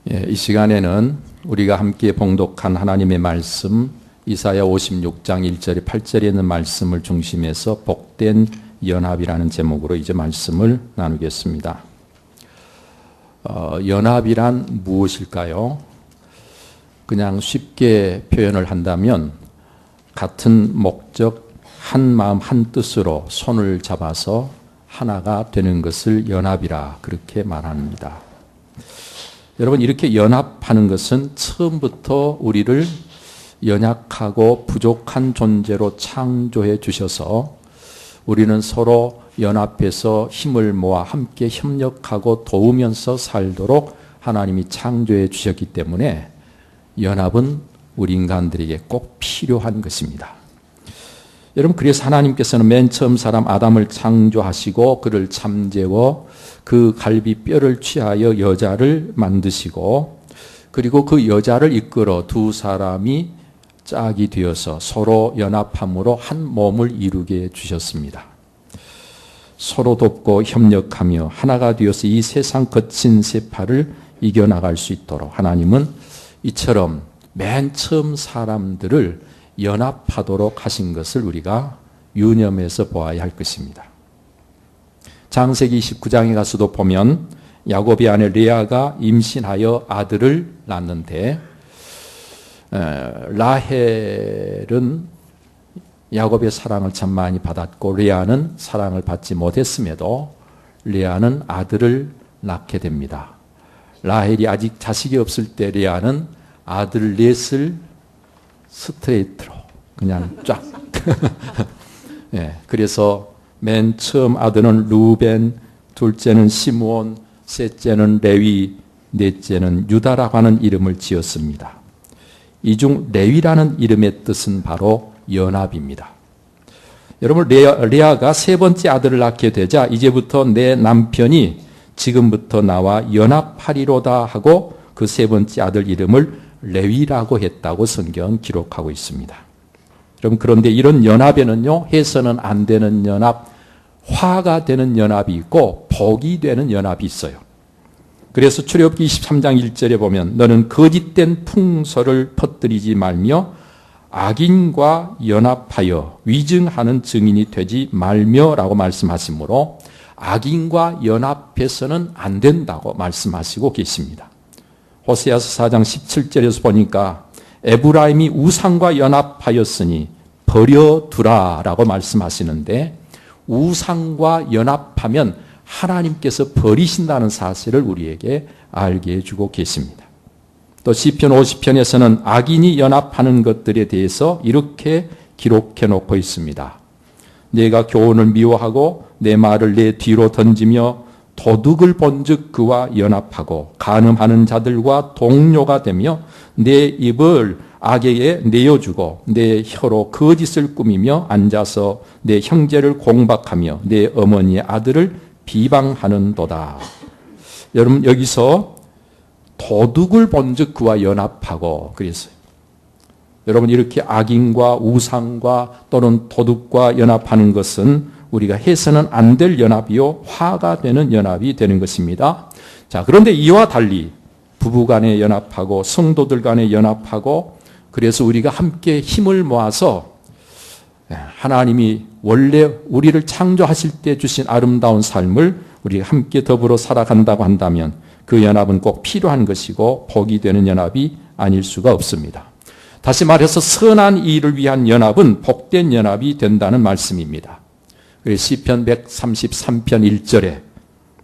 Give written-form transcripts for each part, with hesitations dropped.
이 시간에는 우리가 함께 봉독한 하나님의 말씀 이사야 56장 1절에 8절에 있는 말씀을 중심해서 복된 연합이라는 제목으로 이제 말씀을 나누겠습니다. 연합이란 무엇일까요? 그냥 쉽게 표현을 한다면 같은 목적, 한 마음 한 뜻으로 손을 잡아서 하나가 되는 것을 연합이라 그렇게 말합니다. 여러분, 이렇게 연합하는 것은 처음부터 우리를 연약하고 부족한 존재로 창조해 주셔서 우리는 서로 연합해서 힘을 모아 함께 협력하고 도우면서 살도록 하나님이 창조해 주셨기 때문에 연합은 우리 인간들에게 꼭 필요한 것입니다. 여러분, 그래서 하나님께서는 맨 처음 사람 아담을 창조하시고 그를 잠재워 그 갈비뼈를 취하여 여자를 만드시고 그리고 그 여자를 이끌어 두 사람이 짝이 되어서 서로 연합함으로 한 몸을 이루게 주셨습니다. 서로 돕고 협력하며 하나가 되어서 이 세상 거친 세파를 이겨나갈 수 있도록 하나님은 이처럼 맨 처음 사람들을 연합하도록 하신 것을 우리가 유념해서 보아야 할 것입니다. 창세기 29장에 가서도 보면 야곱의 아내 레아가 임신하여 아들을 낳는데 라헬은 야곱의 사랑을 참 많이 받았고 레아는 사랑을 받지 못했음에도 레아는 아들을 낳게 됩니다. 라헬이 아직 자식이 없을 때 레아는 아들 넷을 스트레이트로 그냥 쫙 그래서 맨 처음 아들은 루벤, 둘째는 시므온, 셋째는 레위, 넷째는 유다라고 하는 이름을 지었습니다. 이 중 레위라는 이름의 뜻은 바로 연합입니다. 여러분, 레아가 세 번째 아들을 낳게 되자 이제부터 내 남편이 지금부터 나와 연합하리로다 하고 그 세 번째 아들 이름을 레위라고 했다고 성경은 기록하고 있습니다. 여러분, 그런데 이런 연합에는요, 해서는 안 되는 연합, 화가 되는 연합이 있고 복이 되는 연합이 있어요. 그래서 출애굽기 23장 1절에 보면 너는 거짓된 풍설을 퍼뜨리지 말며 악인과 연합하여 위증하는 증인이 되지 말며라고 말씀하시므로 악인과 연합해서는 안 된다고 말씀하시고 계십니다. 호세아서 4장 17절에서 보니까 에브라임이 우상과 연합하였으니 버려두라라고 말씀하시는데 우상과 연합하면 하나님께서 버리신다는 사실을 우리에게 알게 해주고 계십니다. 또 시편 50편에서는 악인이 연합하는 것들에 대해서 이렇게 기록해 놓고 있습니다. 내가 교훈을 미워하고 내 말을 내 뒤로 던지며 도둑을 본즉 그와 연합하고 간음하는 자들과 동료가 되며 내 입을 악에게 내어주고 내 혀로 거짓을 꾸미며 앉아서 내 형제를 공박하며 내 어머니의 아들을 비방하는도다. 여러분, 여기서 도둑을 본즉 그와 연합하고 그랬어요. 여러분, 이렇게 악인과 우상과 또는 도둑과 연합하는 것은 우리가 해서는 안 될 연합이요 화가 되는 연합이 되는 것입니다. 자, 그런데 이와 달리 부부 간에 연합하고 성도들 간에 연합하고 그래서 우리가 함께 힘을 모아서 하나님이 원래 우리를 창조하실 때 주신 아름다운 삶을 우리가 함께 더불어 살아간다고 한다면 그 연합은 꼭 필요한 것이고 복이 되는 연합이 아닐 수가 없습니다. 다시 말해서 선한 일을 위한 연합은 복된 연합이 된다는 말씀입니다. 시편 133편 1절에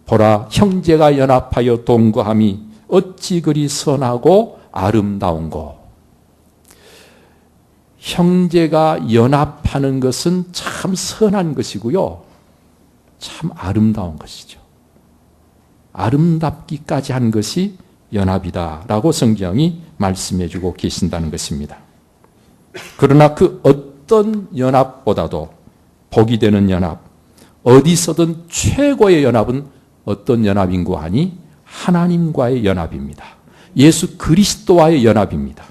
보라 형제가 연합하여 동거함이 어찌 그리 선하고 아름다운고. 형제가 연합하는 것은 참 선한 것이고요. 참 아름다운 것이죠. 아름답기까지 한 것이 연합이다라고 성경이 말씀해 주고 계신다는 것입니다. 그러나 그 어떤 연합보다도 복이 되는 연합, 어디서든 최고의 연합은 어떤 연합인고 하니 하나님과의 연합입니다. 예수 그리스도와의 연합입니다.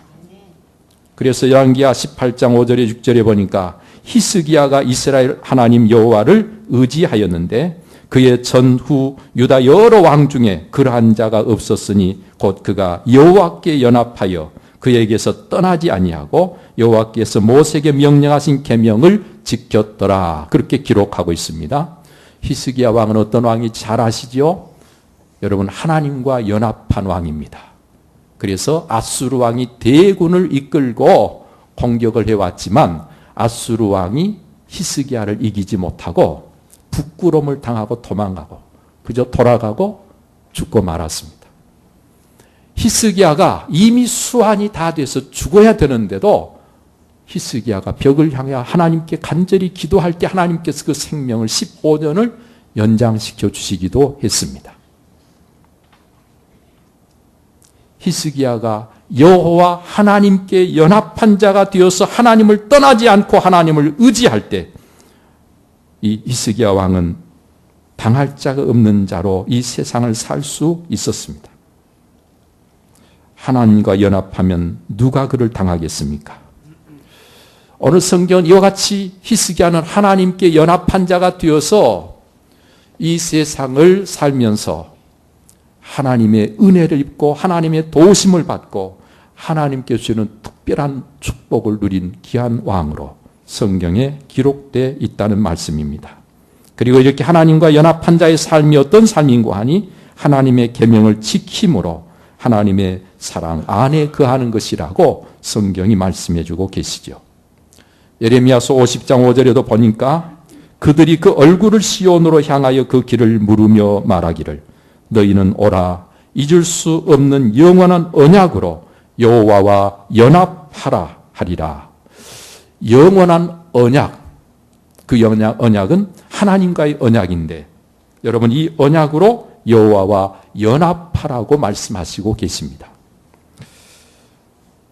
그래서 열왕기하 18장 5절에 6절에 보니까 히스기야가 이스라엘 하나님 여호와를 의지하였는데 그의 전후 유다 여러 왕 중에 그러한 자가 없었으니 곧 그가 여호와께 연합하여 그에게서 떠나지 아니하고 여호와께서 모세에게 명령하신 계명을 지켰더라. 그렇게 기록하고 있습니다. 히스기야 왕은 어떤 왕인지 잘 아시죠? 여러분, 하나님과 연합한 왕입니다. 그래서 아수르 왕이 대군을 이끌고 공격을 해왔지만 아수르 왕이 히스기야를 이기지 못하고 부끄러움을 당하고 도망가고 그저 돌아가고 죽고 말았습니다. 히스기야가 이미 수환이 다 돼서 죽어야 되는데도 히스기야가 벽을 향해 하나님께 간절히 기도할 때 하나님께서 그 생명을 15년을 연장시켜 주시기도 했습니다. 히스기야가 여호와 하나님께 연합한 자가 되어서 하나님을 떠나지 않고 하나님을 의지할 때 이 히스기야 왕은 당할 자가 없는 자로 이 세상을 살 수 있었습니다. 하나님과 연합하면 누가 그를 당하겠습니까? 오늘 성경은 이와 같이 히스기야는 하나님께 연합한 자가 되어서 이 세상을 살면서 하나님의 은혜를 입고 하나님의 도우심을 받고 하나님께 주시는 특별한 축복을 누린 귀한 왕으로 성경에 기록되어 있다는 말씀입니다. 그리고 이렇게 하나님과 연합한 자의 삶이 어떤 삶인고 하니 하나님의 계명을 지킴으로 하나님의 사랑 안에 거하는 것이라고 성경이 말씀해 주고 계시죠. 예레미야서 50장 5절에도 보니까 그들이 그 얼굴을 시온으로 향하여 그 길을 물으며 말하기를 너희는 오라 잊을 수 없는 영원한 언약으로 여호와와 연합하라 하리라. 영원한 언약, 그 언약은 하나님과의 언약인데 여러분 이 언약으로 여호와와 연합하라고 말씀하시고 계십니다.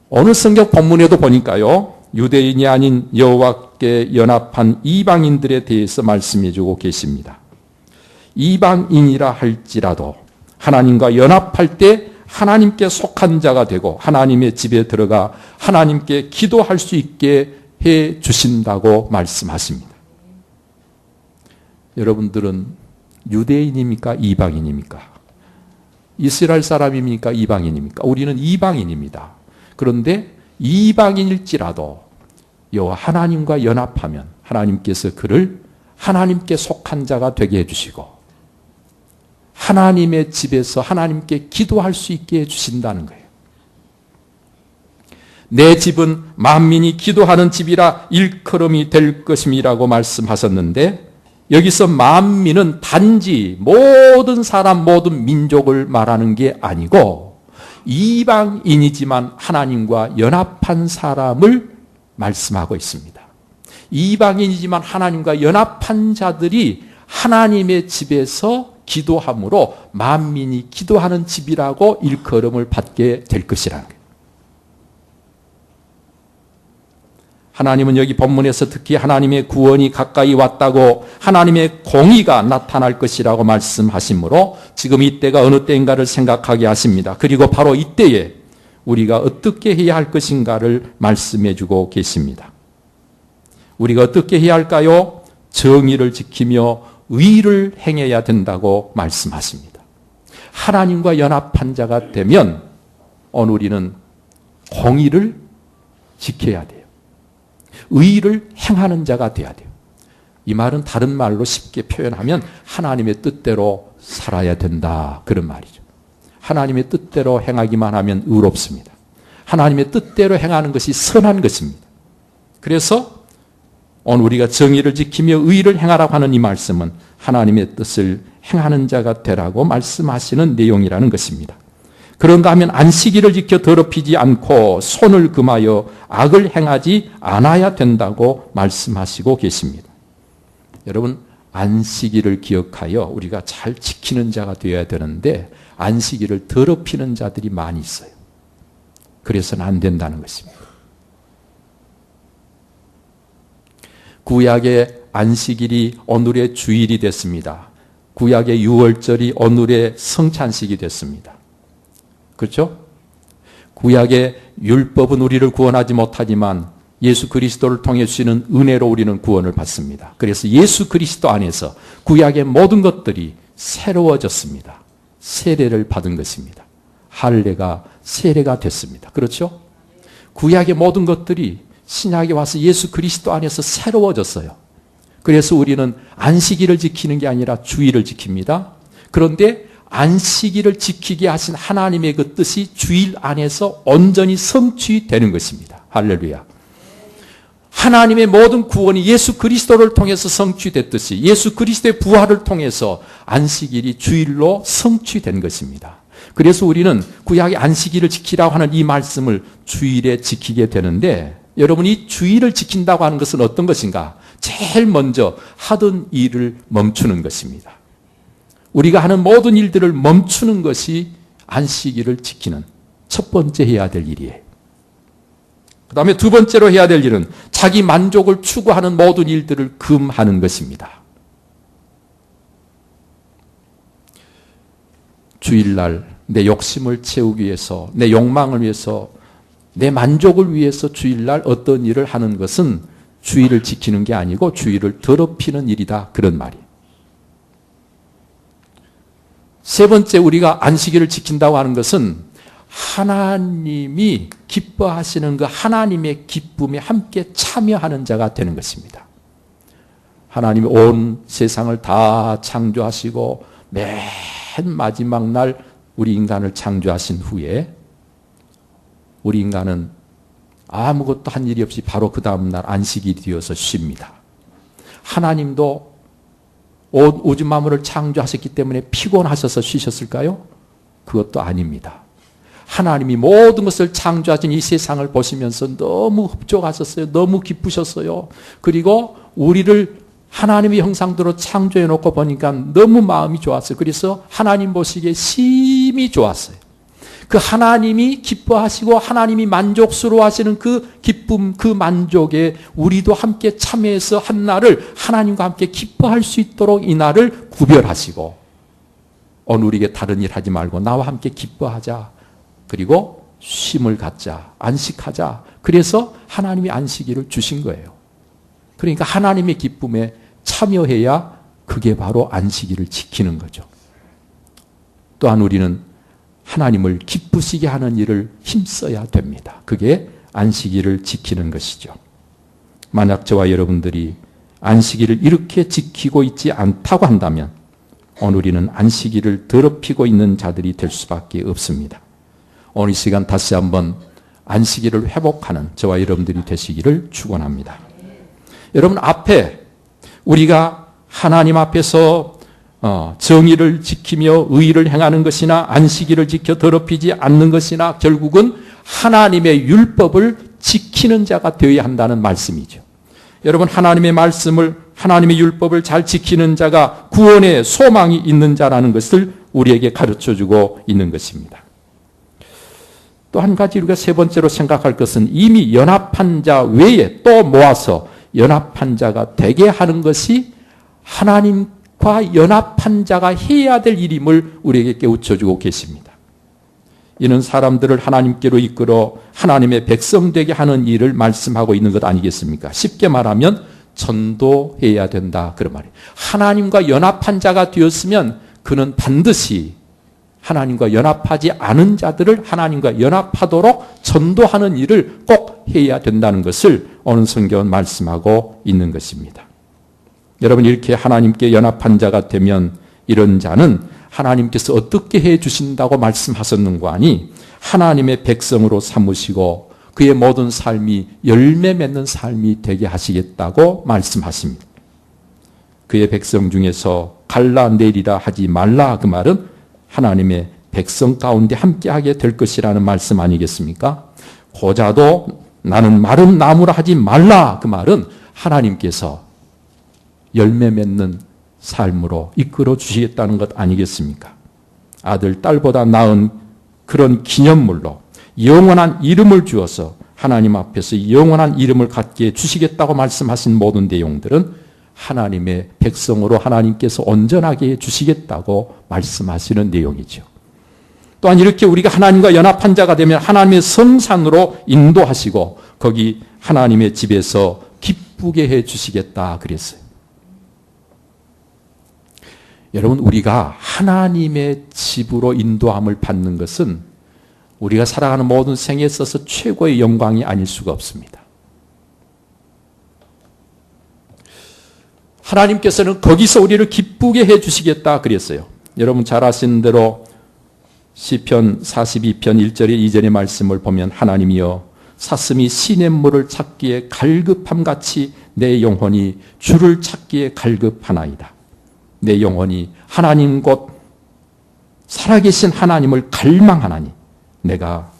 어느 성경 본문에도 보니까요. 유대인이 아닌 여호와께 연합한 이방인들에 대해서 말씀해 주고 계십니다. 이방인이라 할지라도 하나님과 연합할 때 하나님께 속한 자가 되고 하나님의 집에 들어가 하나님께 기도할 수 있게 해 주신다고 말씀하십니다. 여러분들은 유대인입니까? 이방인입니까? 이스라엘 사람입니까? 이방인입니까? 우리는 이방인입니다. 그런데 이방인일지라도 여호와 하나님과 연합하면 하나님께서 그를 하나님께 속한 자가 되게 해주시고 하나님의 집에서 하나님께 기도할 수 있게 해주신다는 거예요. 내 집은 만민이 기도하는 집이라 일컬음이 될 것임이라고 말씀하셨는데 여기서 만민은 단지 모든 사람 모든 민족을 말하는 게 아니고 이방인이지만 하나님과 연합한 사람을 말씀하고 있습니다. 이방인이지만 하나님과 연합한 자들이 하나님의 집에서 기도함으로 만민이 기도하는 집이라고 일컬음을 받게 될 것이라는 거예요. 하나님은 여기 본문에서 특히 하나님의 구원이 가까이 왔다고 하나님의 공의가 나타날 것이라고 말씀하시므로 지금 이때가 어느 때인가를 생각하게 하십니다. 그리고 바로 이때에 우리가 어떻게 해야 할 것인가를 말씀해 주고 계십니다. 우리가 어떻게 해야 할까요? 정의를 지키며 의를 행해야 된다고 말씀하십니다. 하나님과 연합한 자가 되면 오늘 우리는 공의를 지켜야 돼요. 의를 행하는 자가 돼야 돼요. 이 말은 다른 말로 쉽게 표현하면 하나님의 뜻대로 살아야 된다. 그런 말이죠. 하나님의 뜻대로 행하기만 하면 의롭습니다. 하나님의 뜻대로 행하는 것이 선한 것입니다. 그래서 오늘 우리가 정의를 지키며 의를 행하라고 하는 이 말씀은 하나님의 뜻을 행하는 자가 되라고 말씀하시는 내용이라는 것입니다. 그런가 하면 안식일을 지켜 더럽히지 않고 손을 금하여 악을 행하지 않아야 된다고 말씀하시고 계십니다. 여러분, 안식일을 기억하여 우리가 잘 지키는 자가 되어야 되는데 안식일을 더럽히는 자들이 많이 있어요. 그래서는 안 된다는 것입니다. 구약의 안식일이 오늘의 주일이 됐습니다. 구약의 유월절이 오늘의 성찬식이 됐습니다. 그렇죠? 구약의 율법은 우리를 구원하지 못하지만 예수 그리스도를 통해 주시는 은혜로 우리는 구원을 받습니다. 그래서 예수 그리스도 안에서 구약의 모든 것들이 새로워졌습니다. 세례를 받은 것입니다. 할례가 세례가 됐습니다. 그렇죠? 구약의 모든 것들이 신약에 와서 예수 그리스도 안에서 새로워졌어요. 그래서 우리는 안식일을 지키는 게 아니라 주일을 지킵니다. 그런데 안식일을 지키게 하신 하나님의 그 뜻이 주일 안에서 온전히 성취되는 것입니다. 할렐루야. 하나님의 모든 구원이 예수 그리스도를 통해서 성취됐듯이 예수 그리스도의 부활을 통해서 안식일이 주일로 성취된 것입니다. 그래서 우리는 구약의 안식일을 지키라고 하는 이 말씀을 주일에 지키게 되는데, 여러분이 주일을 지킨다고 하는 것은 어떤 것인가? 제일 먼저 하던 일을 멈추는 것입니다. 우리가 하는 모든 일들을 멈추는 것이 안식일을 지키는 첫 번째 해야 될 일이에요. 그 다음에 두 번째로 해야 될 일은 자기 만족을 추구하는 모든 일들을 금하는 것입니다. 주일날 내 욕심을 채우기 위해서, 내 욕망을 위해서, 내 만족을 위해서 주일날 어떤 일을 하는 것은 주일을 지키는 게 아니고 주일을 더럽히는 일이다. 그런 말이에요. 세 번째, 우리가 안식일을 지킨다고 하는 것은 하나님이 기뻐하시는 그 하나님의 기쁨에 함께 참여하는 자가 되는 것입니다. 하나님이 온 세상을 다 창조하시고 맨 마지막 날 우리 인간을 창조하신 후에 우리 인간은 아무것도 한 일이 없이 바로 그 다음 날 안식일이 되어서 쉽니다. 하나님도 온 우주 만물을 창조하셨기 때문에 피곤하셔서 쉬셨을까요? 그것도 아닙니다. 하나님이 모든 것을 창조하신 이 세상을 보시면서 너무 흡족하셨어요. 너무 기쁘셨어요. 그리고 우리를 하나님의 형상대로 창조해 놓고 보니까 너무 마음이 좋았어요. 그래서 하나님 보시기에 심히 좋았어요. 그 하나님이 기뻐하시고 하나님이 만족스러워 하시는 그 기쁨, 그 만족에 우리도 함께 참여해서 한 날을 하나님과 함께 기뻐할 수 있도록 이 날을 구별하시고, 오늘 우리에게 다른 일 하지 말고 나와 함께 기뻐하자. 그리고 쉼을 갖자. 안식하자. 그래서 하나님이 안식일을 주신 거예요. 그러니까 하나님의 기쁨에 참여해야 그게 바로 안식일을 지키는 거죠. 또한 우리는 하나님을 기쁘시게 하는 일을 힘써야 됩니다. 그게 안식일을 지키는 것이죠. 만약 저와 여러분들이 안식일을 이렇게 지키고 있지 않다고 한다면 오늘 우리는 안식일을 더럽히고 있는 자들이 될 수밖에 없습니다. 오늘 이 시간 다시 한번 안식일을 회복하는 저와 여러분들이 되시기를 축원합니다. 여러분, 앞에 우리가 하나님 앞에서 정의를 지키며 의의를 행하는 것이나 안식일을 지켜 더럽히지 않는 것이나 결국은 하나님의 율법을 지키는 자가 되어야 한다는 말씀이죠. 여러분, 하나님의 말씀을, 하나님의 율법을 잘 지키는 자가 구원의 소망이 있는 자라는 것을 우리에게 가르쳐주고 있는 것입니다. 또 한 가지 우리가 세 번째로 생각할 것은 이미 연합한 자 외에 또 모아서 연합한 자가 되게 하는 것이 하나님과 연합한 자가 해야 될 일임을 우리에게 깨우쳐주고 계십니다. 이는 사람들을 하나님께로 이끌어 하나님의 백성 되게 하는 일을 말씀하고 있는 것 아니겠습니까? 쉽게 말하면 전도해야 된다, 그런 말이에요. 하나님과 연합한 자가 되었으면 그는 반드시 하나님과 연합하지 않은 자들을 하나님과 연합하도록 전도하는 일을 꼭 해야 된다는 것을 오늘 성경은 말씀하고 있는 것입니다. 여러분, 이렇게 하나님께 연합한 자가 되면 이런 자는 하나님께서 어떻게 해 주신다고 말씀하셨는가 하니 하나님의 백성으로 삼으시고 그의 모든 삶이 열매 맺는 삶이 되게 하시겠다고 말씀하십니다. 그의 백성 중에서 갈라내리라 하지 말라, 그 말은 하나님의 백성 가운데 함께하게 될 것이라는 말씀 아니겠습니까? 고자도 나는 마른 나무라 하지 말라, 그 말은 하나님께서 열매 맺는 삶으로 이끌어 주시겠다는 것 아니겠습니까? 아들, 딸보다 나은 그런 기념물로 영원한 이름을 주어서 하나님 앞에서 영원한 이름을 갖게 주시겠다고 말씀하신 모든 내용들은 하나님의 백성으로 하나님께서 온전하게 해주시겠다고 말씀하시는 내용이죠. 또한 이렇게 우리가 하나님과 연합한 자가 되면 하나님의 성산으로 인도하시고 거기 하나님의 집에서 기쁘게 해 주시겠다 그랬어요. 여러분, 우리가 하나님의 집으로 인도함을 받는 것은 우리가 살아가는 모든 생에 있어서 최고의 영광이 아닐 수가 없습니다. 하나님께서는 거기서 우리를 기쁘게 해 주시겠다 그랬어요. 여러분 잘 아시는 대로 시편 42편 1절에 2절의 말씀을 보면 하나님이여 사슴이 시냇물을 찾기에 갈급함같이 내 영혼이 주를 찾기에 갈급하나이다. 내 영혼이 하나님 곧 살아계신 하나님을 갈망하나니 내가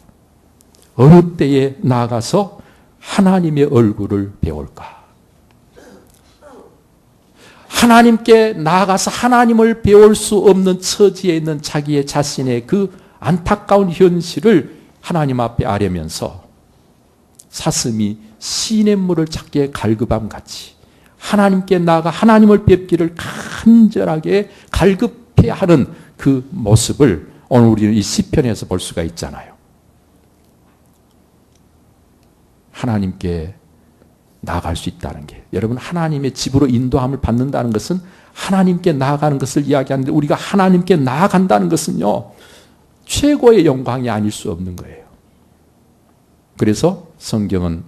어느 때에 나아가서 하나님의 얼굴을 배울까? 하나님께 나아가서 하나님을 배울 수 없는 처지에 있는 자기의 자신의 그 안타까운 현실을 하나님 앞에 아뢰면서 사슴이 시냇물을 찾기에 갈급함같이 하나님께 나아가 하나님을 뵙기를 간절하게 갈급해하는 그 모습을 오늘 우리는 이 시편에서 볼 수가 있잖아요. 하나님께 나아갈 수 있다는 게, 여러분 하나님의 집으로 인도함을 받는다는 것은 하나님께 나아가는 것을 이야기하는데, 우리가 하나님께 나아간다는 것은요 최고의 영광이 아닐 수 없는 거예요. 그래서 성경은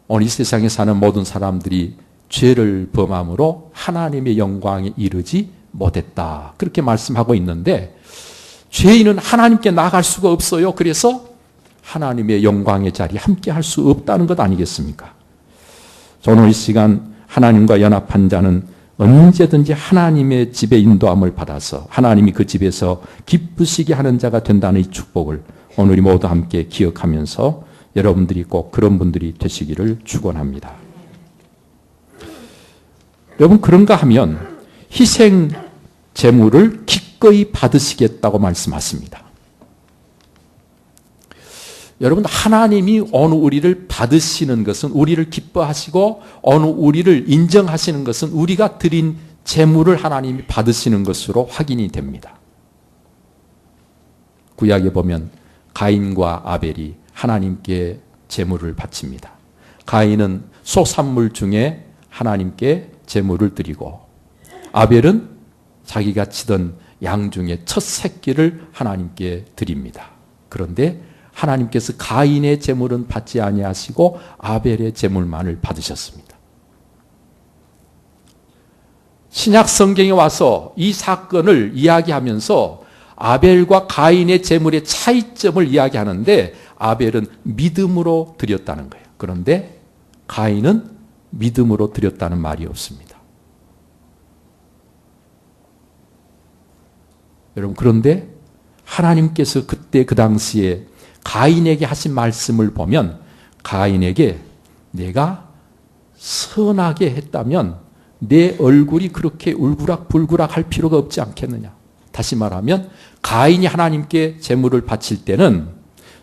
오늘 이 세상에 사는 모든 사람들이 죄를 범함으로 하나님의 영광에 이르지 못했다 그렇게 말씀하고 있는데, 죄인은 하나님께 나아갈 수가 없어요. 그래서 하나님의 영광의 자리에 함께 할 수 없다는 것 아니겠습니까? 오늘 이 시간 하나님과 연합한 자는 언제든지 하나님의 집에 인도함을 받아서 하나님이 그 집에서 기쁘시게 하는 자가 된다는 이 축복을 오늘 우리 모두 함께 기억하면서 여러분들이 꼭 그런 분들이 되시기를 축원합니다. 여러분, 그런가 하면 희생 제물을 기꺼이 받으시겠다고 말씀하십니다. 여러분, 하나님이 어느 우리를 받으시는 것은, 우리를 기뻐하시고 어느 우리를 인정하시는 것은 우리가 드린 제물을 하나님이 받으시는 것으로 확인이 됩니다. 구약에 보면 가인과 아벨이 하나님께 제물을 바칩니다. 가인은 소산물 중에 하나님께 제물을 드리고, 아벨은 자기가 치던 양 중에 첫 새끼를 하나님께 드립니다. 그런데 하나님께서 가인의 제물은 받지 아니하시고 아벨의 제물만을 받으셨습니다. 신약 성경에 와서 이 사건을 이야기하면서 아벨과 가인의 제물의 차이점을 이야기하는데, 아벨은 믿음으로 드렸다는 거예요. 그런데 가인은 믿음으로 드렸다는 말이 없습니다. 여러분, 그런데 하나님께서 그때 그 당시에 가인에게 하신 말씀을 보면, 가인에게 내가 선하게 했다면 내 얼굴이 그렇게 울그락불그락 할 필요가 없지 않겠느냐. 다시 말하면 가인이 하나님께 제물을 바칠 때는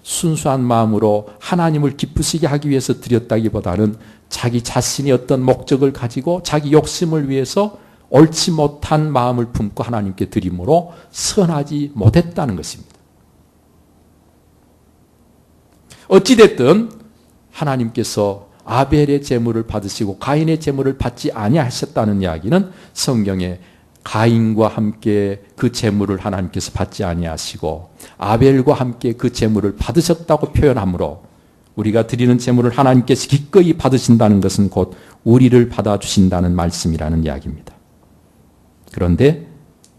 순수한 마음으로 하나님을 기쁘시게 하기 위해서 드렸다기보다는 자기 자신이 어떤 목적을 가지고 자기 욕심을 위해서 옳지 못한 마음을 품고 하나님께 드림으로 선하지 못했다는 것입니다. 어찌됐든 하나님께서 아벨의 제물을 받으시고 가인의 제물을 받지 아니하셨다는 이야기는 성경에 가인과 함께 그 제물을 하나님께서 받지 아니하시고 아벨과 함께 그 제물을 받으셨다고 표현하므로, 우리가 드리는 제물을 하나님께서 기꺼이 받으신다는 것은 곧 우리를 받아주신다는 말씀이라는 이야기입니다. 그런데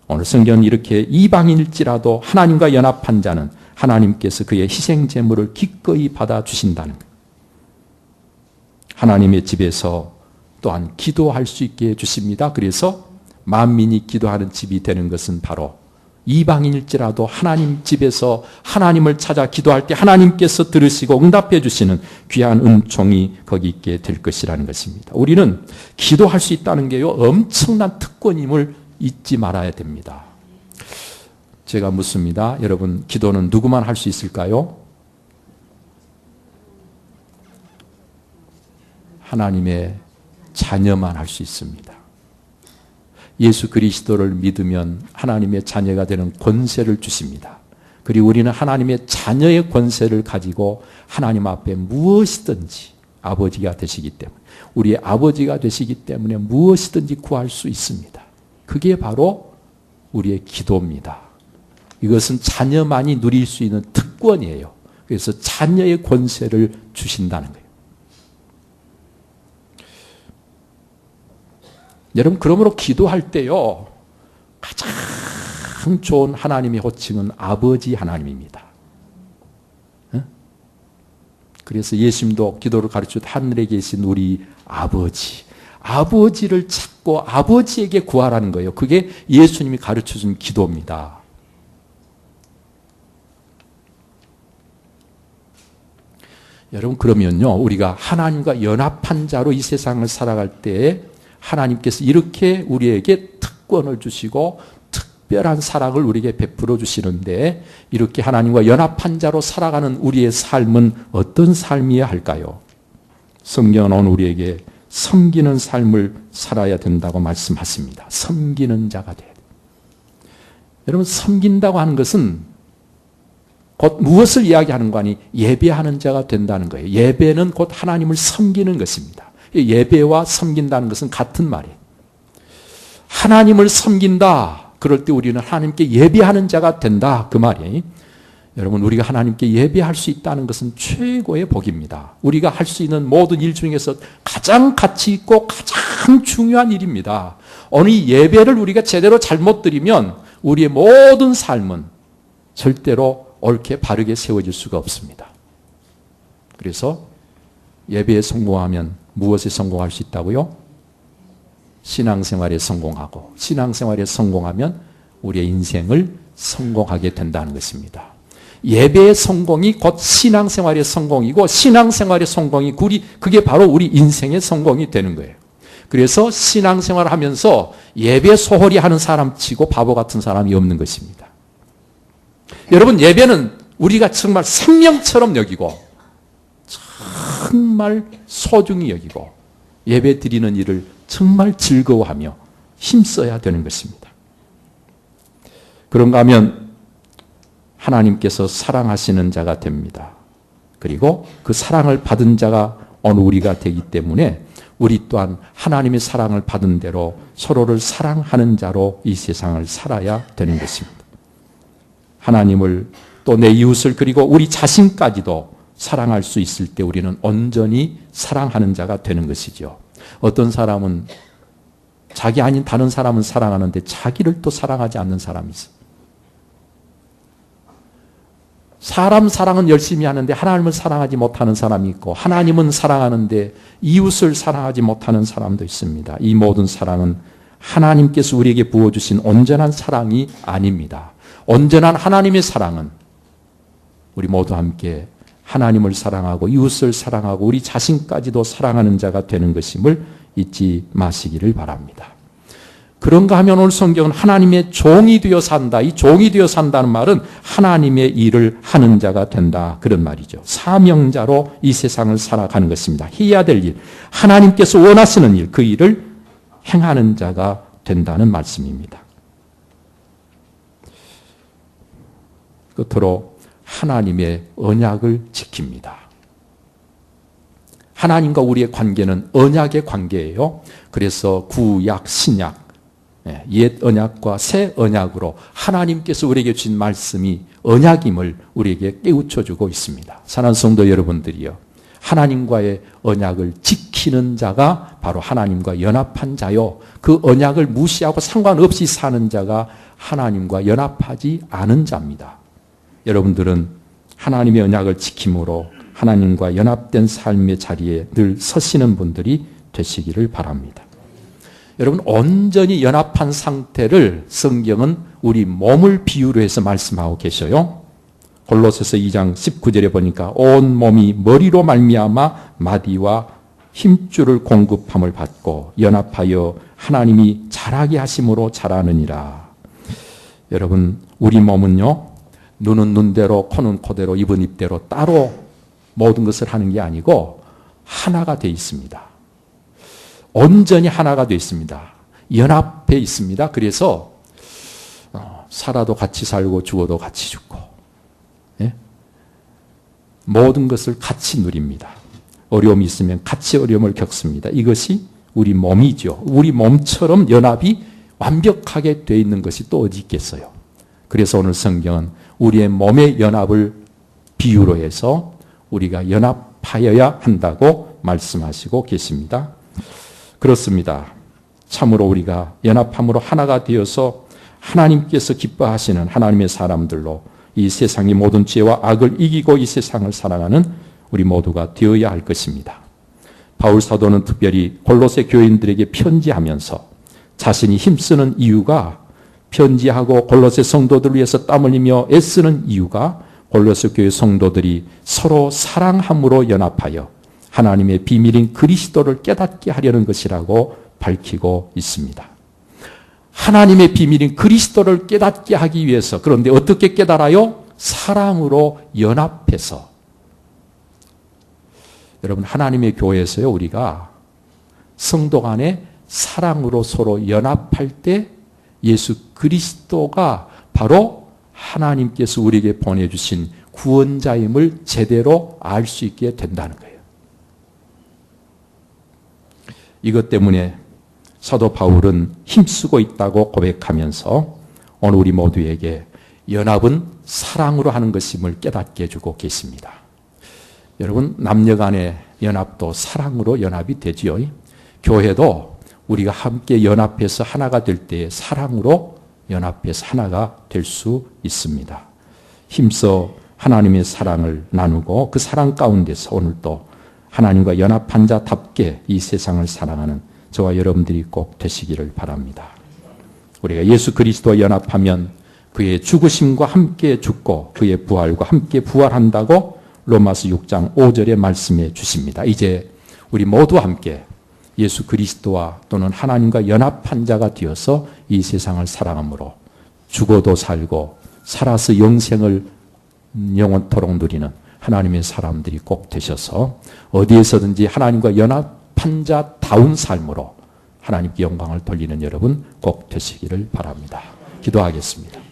오늘 성경은 이렇게 이방인일지라도 하나님과 연합한 자는 하나님께서 그의 희생 제물을 기꺼이 받아주신다는 것. 하나님의 집에서 또한 기도할 수 있게 해주십니다. 그래서 만민이 기도하는 집이 되는 것은 바로 이방인일지라도 하나님 집에서 하나님을 찾아 기도할 때 하나님께서 들으시고 응답해 주시는 귀한 은총이 거기 있게 될 것이라는 것입니다. 우리는 기도할 수 있다는 게요, 엄청난 특권임을 잊지 말아야 됩니다. 제가 묻습니다. 여러분, 기도는 누구만 할 수 있을까요? 하나님의 자녀만 할 수 있습니다. 예수 그리스도를 믿으면 하나님의 자녀가 되는 권세를 주십니다. 그리고 우리는 하나님의 자녀의 권세를 가지고 하나님 앞에 무엇이든지 아버지가 되시기 때문에, 우리의 아버지가 되시기 때문에 무엇이든지 구할 수 있습니다. 그게 바로 우리의 기도입니다. 이것은 자녀만이 누릴 수 있는 특권이에요. 그래서 자녀의 권세를 주신다는 거예요. 여러분, 그러므로 기도할 때요, 가장 좋은 하나님의 호칭은 아버지 하나님입니다. 그래서 예수님도 기도를 가르쳐 하늘에 계신 우리 아버지, 아버지를 찾고 아버지에게 구하라는 거예요. 그게 예수님이 가르쳐준 기도입니다. 여러분, 그러면요, 우리가 하나님과 연합한 자로 이 세상을 살아갈 때에 하나님께서 이렇게 우리에게 특권을 주시고 특별한 사랑을 우리에게 베풀어 주시는데, 이렇게 하나님과 연합한 자로 살아가는 우리의 삶은 어떤 삶이어야 할까요? 성경은 오늘 우리에게 섬기는 삶을 살아야 된다고 말씀하십니다. 섬기는 자가 돼야 돼요. 여러분, 섬긴다고 하는 것은 곧 무엇을 이야기하는 거 아니? 예배하는 자가 된다는 거예요. 예배는 곧 하나님을 섬기는 것입니다. 예배와 섬긴다는 것은 같은 말이에요. 하나님을 섬긴다. 그럴 때 우리는 하나님께 예배하는 자가 된다. 그 말이에요. 여러분, 우리가 하나님께 예배할 수 있다는 것은 최고의 복입니다. 우리가 할 수 있는 모든 일 중에서 가장 가치 있고 가장 중요한 일입니다. 어느 예배를 우리가 제대로 잘못 드리면 우리의 모든 삶은 절대로 옳게 바르게 세워질 수가 없습니다. 그래서 예배에 성공하면 무엇에 성공할 수 있다고요? 신앙생활에 성공하고, 신앙생활에 성공하면 우리의 인생을 성공하게 된다는 것입니다. 예배의 성공이 곧 신앙생활의 성공이고, 신앙생활의 성공이 그게 바로 우리 인생의 성공이 되는 거예요. 그래서 신앙생활을 하면서 예배 소홀히 하는 사람 치고 바보 같은 사람이 없는 것입니다. 여러분, 예배는 우리가 정말 생명처럼 여기고 정말 소중히 여기고 예배 드리는 일을 정말 즐거워하며 힘써야 되는 것입니다. 그런가 하면 하나님께서 사랑하시는 자가 됩니다. 그리고 그 사랑을 받은 자가 어느 우리가 되기 때문에 우리 또한 하나님의 사랑을 받은 대로 서로를 사랑하는 자로 이 세상을 살아야 되는 것입니다. 하나님을 또 내 이웃을 그리고 우리 자신까지도 사랑할 수 있을 때 우리는 온전히 사랑하는 자가 되는 것이죠. 어떤 사람은 자기 아닌 다른 사람은 사랑하는데 자기를 또 사랑하지 않는 사람이 있어요. 사람 사랑은 열심히 하는데 하나님을 사랑하지 못하는 사람이 있고, 하나님은 사랑하는데 이웃을 사랑하지 못하는 사람도 있습니다. 이 모든 사랑은 하나님께서 우리에게 부어주신 온전한 사랑이 아닙니다. 온전한 하나님의 사랑은 우리 모두 함께 하나님을 사랑하고 이웃을 사랑하고 우리 자신까지도 사랑하는 자가 되는 것임을 잊지 마시기를 바랍니다. 그런가 하면 오늘 성경은 하나님의 종이 되어 산다. 이 종이 되어 산다는 말은 하나님의 일을 하는 자가 된다. 그런 말이죠. 사명자로 이 세상을 살아가는 것입니다. 해야 될 일, 하나님께서 원하시는 일, 그 일을 행하는 자가 된다는 말씀입니다. 끝으로 하나님의 언약을 지킵니다. 하나님과 우리의 관계는 언약의 관계예요. 그래서 구약, 신약, 옛 언약과 새 언약으로 하나님께서 우리에게 주신 말씀이 언약임을 우리에게 깨우쳐주고 있습니다. 사랑하는 성도 여러분들이요, 하나님과의 언약을 지키는 자가 바로 하나님과 연합한 자요, 그 언약을 무시하고 상관없이 사는 자가 하나님과 연합하지 않은 자입니다. 여러분들은 하나님의 언약을 지킴으로 하나님과 연합된 삶의 자리에 늘 서시는 분들이 되시기를 바랍니다. 여러분, 온전히 연합한 상태를 성경은 우리 몸을 비유로 해서 말씀하고 계셔요. 골로새서 2장 19절에 보니까 온 몸이 머리로 말미암아 마디와 힘줄을 공급함을 받고 연합하여 하나님이 자라게 하심으로 자라느니라. 여러분, 우리 몸은요, 눈은 눈대로, 코는 코대로, 입은 입대로 따로 모든 것을 하는 게 아니고 하나가 되어 있습니다. 온전히 하나가 되어 있습니다. 연합해 있습니다. 그래서 살아도 같이 살고 죽어도 같이 죽고 모든 것을 같이 누립니다. 어려움이 있으면 같이 어려움을 겪습니다. 이것이 우리 몸이죠. 우리 몸처럼 연합이 완벽하게 되어 있는 것이 또 어디 있겠어요. 그래서 오늘 성경은 우리의 몸의 연합을 비유로 해서 우리가 연합하여야 한다고 말씀하시고 계십니다. 그렇습니다. 참으로 우리가 연합함으로 하나가 되어서 하나님께서 기뻐하시는 하나님의 사람들로 이 세상의 모든 죄와 악을 이기고 이 세상을 살아가는 우리 모두가 되어야 할 것입니다. 바울 사도는 특별히 골로새 교인들에게 편지하면서 자신이 힘쓰는 이유가 편지하고 골로새 성도들을 위해서 땀 흘리며 애쓰는 이유가 골로새 교회 성도들이 서로 사랑함으로 연합하여 하나님의 비밀인 그리스도를 깨닫게 하려는 것이라고 밝히고 있습니다. 하나님의 비밀인 그리스도를 깨닫게 하기 위해서, 그런데 어떻게 깨달아요? 사랑으로 연합해서. 여러분, 하나님의 교회에서요, 우리가 성도 간에 사랑으로 서로 연합할 때 예수 그리스도가 바로 하나님께서 우리에게 보내주신 구원자임을 제대로 알 수 있게 된다는 거예요. 이것 때문에 사도 바울은 힘쓰고 있다고 고백하면서 오늘 우리 모두에게 연합은 사랑으로 하는 것임을 깨닫게 해주고 계십니다. 여러분, 남녀 간의 연합도 사랑으로 연합이 되지요. 교회도 우리가 함께 연합해서 하나가 될 때 사랑으로 연합해서 하나가 될 수 있습니다. 힘써 하나님의 사랑을 나누고 그 사랑 가운데서 오늘도 하나님과 연합한 자답게 이 세상을 사랑하는 저와 여러분들이 꼭 되시기를 바랍니다. 우리가 예수 그리스도와 연합하면 그의 죽으심과 함께 죽고 그의 부활과 함께 부활한다고 로마서 6장 5절에 말씀해 주십니다. 이제 우리 모두 함께 예수 그리스도와 또는 하나님과 연합한 자가 되어서 이 세상을 살아감으로 죽어도 살고 살아서 영생을 영원토록 누리는 하나님의 사람들이 꼭 되셔서 어디에서든지 하나님과 연합한 자다운 삶으로 하나님께 영광을 돌리는 여러분 꼭 되시기를 바랍니다. 기도하겠습니다.